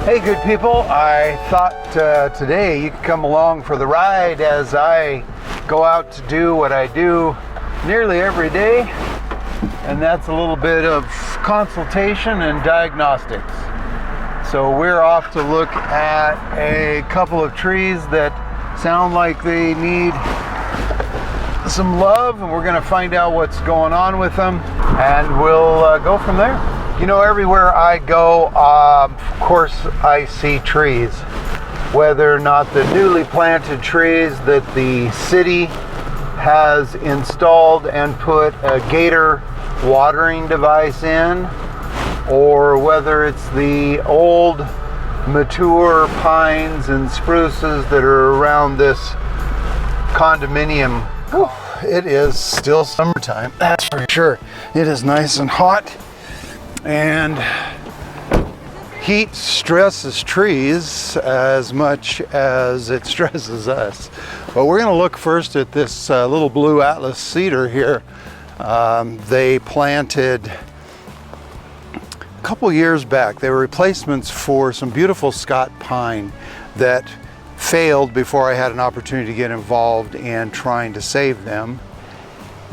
Hey good people, I thought today you could come along for the ride as I go out to do what I do nearly every day, and that's a little bit of consultation and diagnostics. So we're off to look at a couple of trees that sound like they need some love, and we're going to find out what's going on with them, and we'll go from there. You know, everywhere I go, of course, I see trees. Whether or not the newly planted trees that the city has installed and put a gator watering device in, or whether it's the old mature pines and spruces that are around this condominium. Whew, it is still summertime, that's for sure. It is nice and hot. And heat stresses trees as much as it stresses us. But we're going to look first at this little blue Atlas cedar here. They planted a couple years back. They were replacements for some beautiful Scott pine that failed before I had an opportunity to get involved in trying to save them.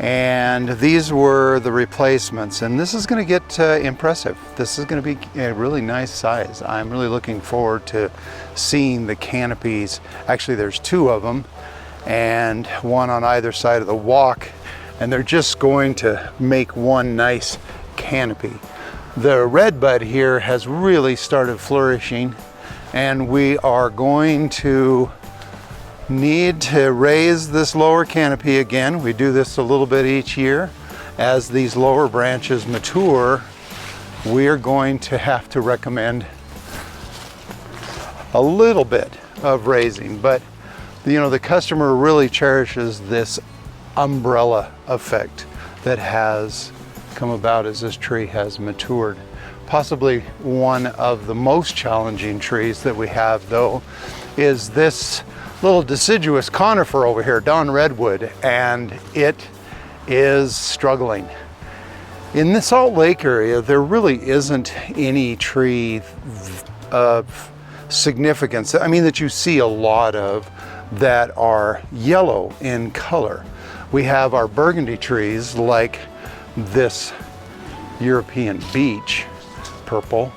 And these were the replacements, and this is going to get impressive. This is going to be a really nice size. I'm really looking forward to seeing the canopies. Actually, there's two of them, and one on either side of the walk, and they're just going to make one nice canopy. The redbud here has really started flourishing, and we are going to need to raise this lower canopy again. We do this a little bit each year. As these lower branches mature, we are going to have to recommend a little bit of raising, but you know, the customer really cherishes this umbrella effect that has come about as this tree has matured. Possibly one of the most challenging trees that we have, though, is this little deciduous conifer over here, Don Redwood, and it is struggling. In the Salt Lake area, there really isn't any tree of significance, I mean, that you see a lot of, that are yellow in color. We have our burgundy trees like this European beech, purple,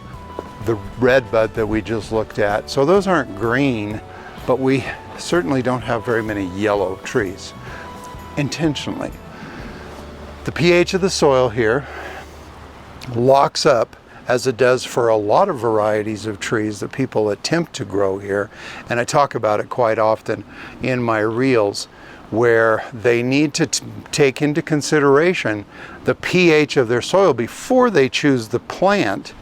the redbud that we just looked at. So those aren't green, but we certainly don't have very many yellow trees, intentionally. The pH of the soil here locks up, as it does for a lot of varieties of trees that people attempt to grow here, and I talk about it quite often in my reels, where they need to take into consideration the pH of their soil before they choose the plant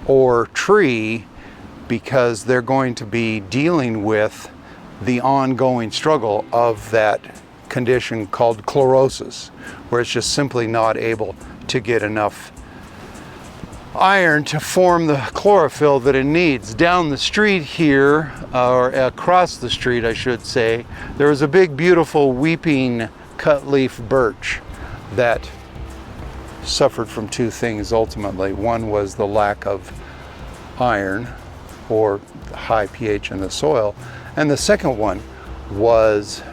or tree, because they're going to be dealing with the ongoing struggle of that condition called chlorosis, where it's just simply not able to get enough iron to form the chlorophyll that it needs. Down the street here, or across the street I should say, there is a big beautiful weeping cutleaf birch that suffered from two things ultimately. One was the lack of iron, or high pH in the soil, and the second one was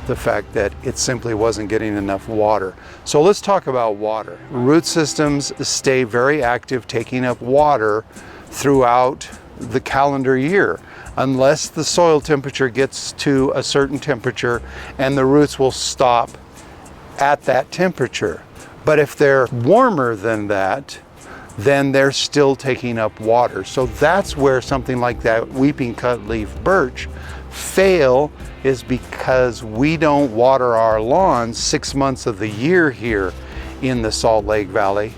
the fact that it simply wasn't getting enough water. So let's talk about water. Root systems stay very active, taking up water throughout the calendar year, unless the soil temperature gets to a certain temperature, and the roots will stop at that temperature. But if they're warmer than that, then they're still taking up water. So that's where something like that weeping cutleaf birch fail, is because we don't water our lawns 6 months of the year here in the Salt Lake Valley,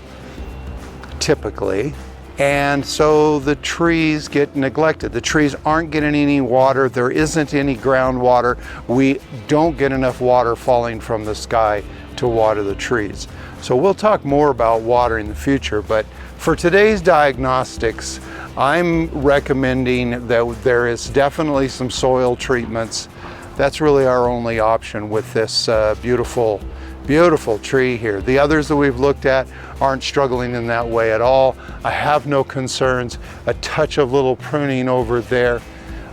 typically. And so the trees get neglected. The trees aren't getting any water. There isn't any groundwater. We don't get enough water falling from the sky to water the trees. So we'll talk more about water in the future, but for today's diagnostics, I'm recommending that there is definitely some soil treatments. That's really our only option with this beautiful Beautiful tree here. The others that we've looked at aren't struggling in that way at all. I have no concerns. A touch of little pruning over there.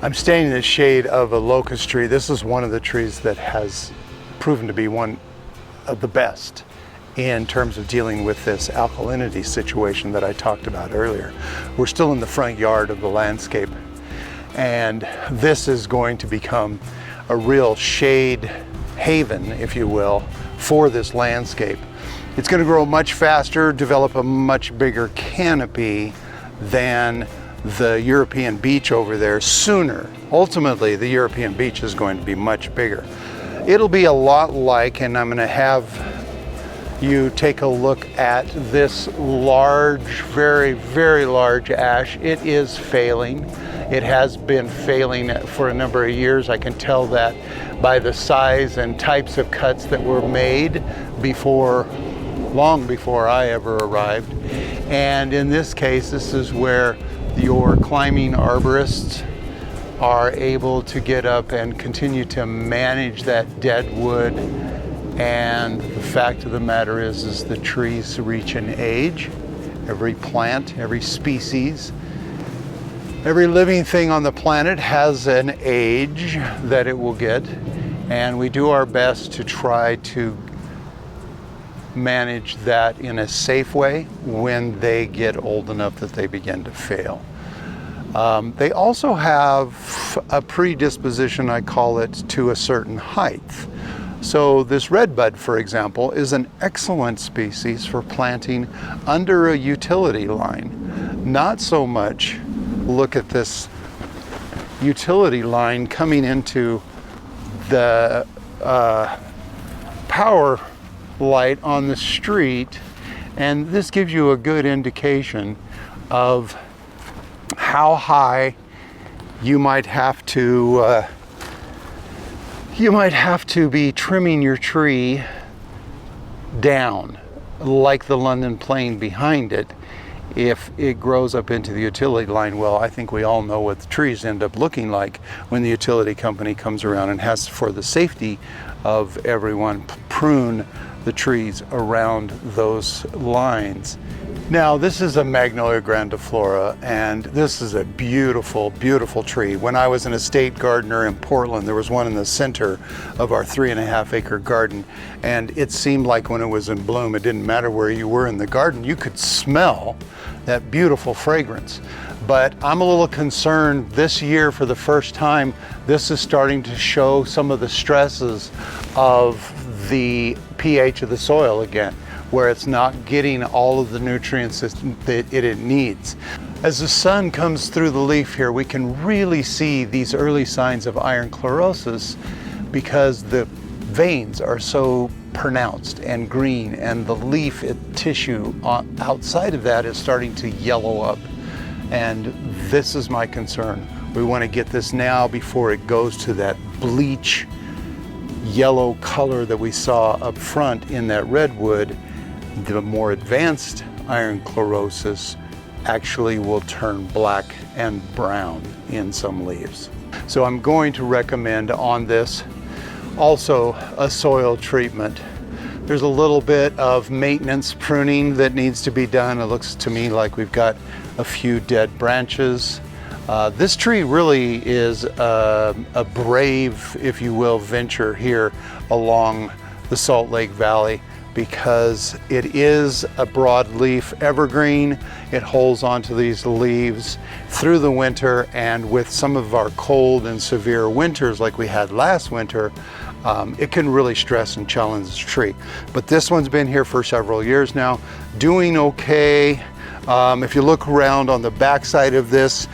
I'm staying in the shade of a locust tree. This is one of the trees that has proven to be one of the best in terms of dealing with this alkalinity situation that I talked about earlier. We're still in the front yard of the landscape, and this is going to become a real shade haven, if you will, for this landscape. It's going to grow much faster, develop a much bigger canopy than the European beech over there sooner. Ultimately, the European beech is going to be much bigger. It'll be a lot like, and I'm going to have you take a look at this large, very, very large ash. It is failing. It has been failing for a number of years. I can tell that by the size and types of cuts that were made long before I ever arrived. And in this case, this is where your climbing arborists are able to get up and continue to manage that dead wood. And the fact of the matter is the trees reach an age. Every plant, every species, every living thing on the planet has an age that it will get. And we do our best to try to manage that in a safe way when they get old enough that they begin to fail. They also have a predisposition, I call it, to a certain height. So this redbud, for example, is an excellent species for planting under a utility line. Not so much, look at this utility line coming into the power light on the street, and this gives you a good indication of how high you might have to be trimming your tree down, like the London plane behind it, if it grows up into the utility line. Well, I think we all know what the trees end up looking like when the utility company comes around and has, for the safety of everyone, prune the trees around those lines. Now, this is a Magnolia grandiflora, and this is a beautiful, beautiful tree. When I was an estate gardener in Portland, there was one in the center of our 3.5 acre garden, and it seemed like when it was in bloom, it didn't matter where you were in the garden, you could smell that beautiful fragrance. But I'm a little concerned this year, for the first time, this is starting to show some of the stresses of the pH of the soil again, where it's not getting all of the nutrients that it needs. As the sun comes through the leaf here, we can really see these early signs of iron chlorosis because the veins are so pronounced and green, and the leaf tissue outside of that is starting to yellow up. And this is my concern. We want to get this now before it goes to that bleach yellow color that we saw up front in that redwood. The more advanced iron chlorosis actually will turn black and brown in some leaves. So I'm going to recommend on this also a soil treatment. There's a little bit of maintenance pruning that needs to be done. It looks to me like we've got a few dead branches. This tree really is a brave, if you will, venture here along the Salt Lake Valley, because it is a broadleaf evergreen. It holds onto these leaves through the winter, and with some of our cold and severe winters like we had last winter, it can really stress and challenge the tree. But this one's been here for several years now, doing okay. If you look around on the backside of this,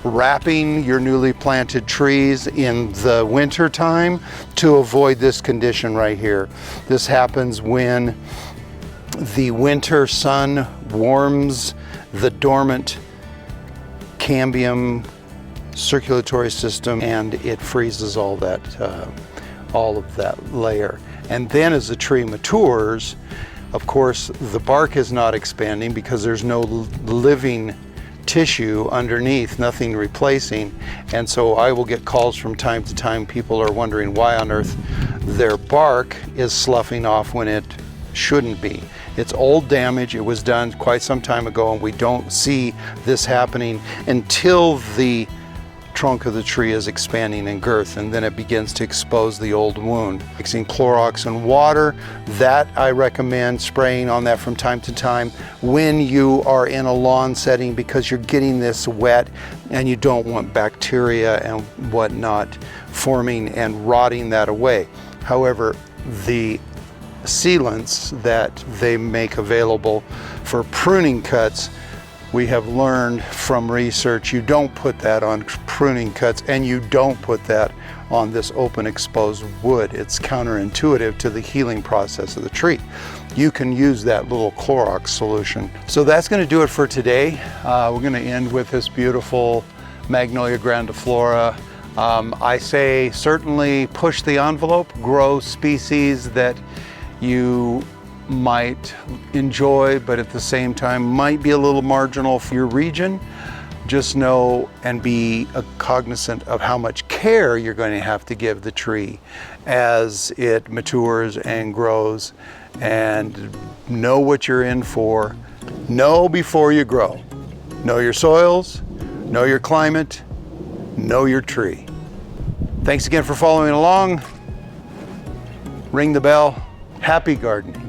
wrapping your newly planted trees in the winter time to avoid this condition right here. This happens when the winter sun warms the dormant cambium circulatory system, and it freezes all of that layer. And then as the tree matures, of course, the bark is not expanding because there's no living tissue underneath, nothing replacing. And so I will get calls from time to time. People are wondering why on earth their bark is sloughing off when it shouldn't be. It's old damage. It was done quite some time ago, and we don't see this happening until the trunk of the tree is expanding in girth, and then it begins to expose the old wound. Mixing Clorox and water, that I recommend spraying on that from time to time when you are in a lawn setting, because you're getting this wet and you don't want bacteria and whatnot forming and rotting that away. However, the sealants that they make available for pruning cuts, we have learned from research, you don't put that on pruning cuts, and you don't put that on this open exposed wood. It's counterintuitive to the healing process of the tree. You can use that little Clorox solution. So that's going to do it for today. We're going to end with this beautiful Magnolia grandiflora. I say certainly push the envelope, grow species that you might enjoy, but at the same time might be a little marginal for your region. Just know and be cognizant of how much care you're going to have to give the tree as it matures and grows, and know what you're in for. Know before you grow. Know your soils, know your climate, know your tree. Thanks again for following along. Ring the bell. Happy gardening.